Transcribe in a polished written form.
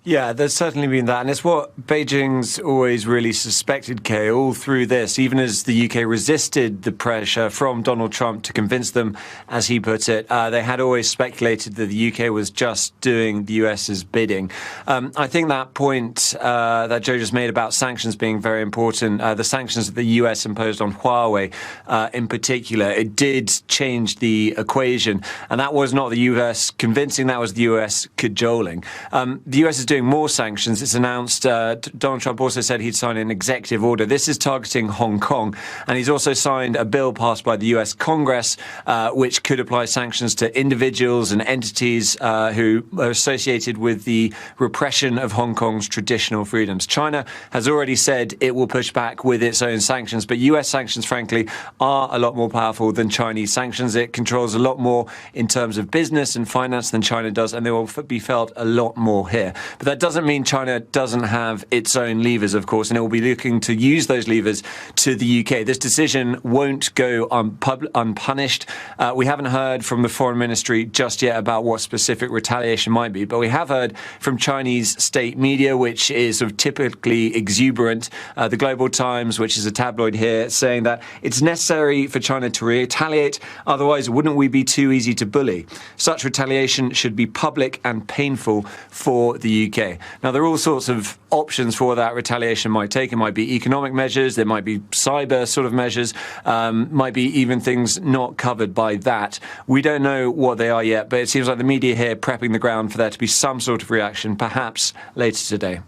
Yeah, there's certainly been that. And it's what Beijing's always really suspected, Kay, all through this, even as the UK resisted the pressure from Donald Trump to convince them, as he put it, they had always speculated that the UK was just doing the US's bidding. I think that point that Joe just made about sanctions being very important, the sanctions that the US imposed on Huawei in particular, it did change the equation. And that was not the US convincing, that was the US cajoling. The US is doing more sanctions. It's announced, Donald Trump also said he'd sign an executive order. This is targeting Hong Kong. And he's also signed a bill passed by the US Congress, which could apply sanctions to individuals and entities who are associated with the repression of Hong Kong's traditional freedoms. China has already said it will push back with its own sanctions, but US sanctions, frankly, are a lot more powerful than Chinese sanctions. It controls a lot more in terms of business and finance than China does, and they will be felt a lot more here. But that doesn't mean China doesn't have its own levers, of course, and it will be looking to use those levers to the UK. This decision won't go unpunished. We haven't heard from the Foreign Ministry just yet about what specific retaliation might be, but we have heard from Chinese state media, which is sort of typically exuberant. The Global Times, which is a tabloid here, saying that it's necessary for China to retaliate, otherwise wouldn't we be too easy to bully? Such retaliation should be public and painful for the UK. Now, there are all sorts of options for that retaliation might take. It might be economic measures, there might be cyber sort of measures, might be even things not covered by that. We don't know what they are yet, but it seems like the media here prepping the ground for there to be some sort of reaction, perhaps later today.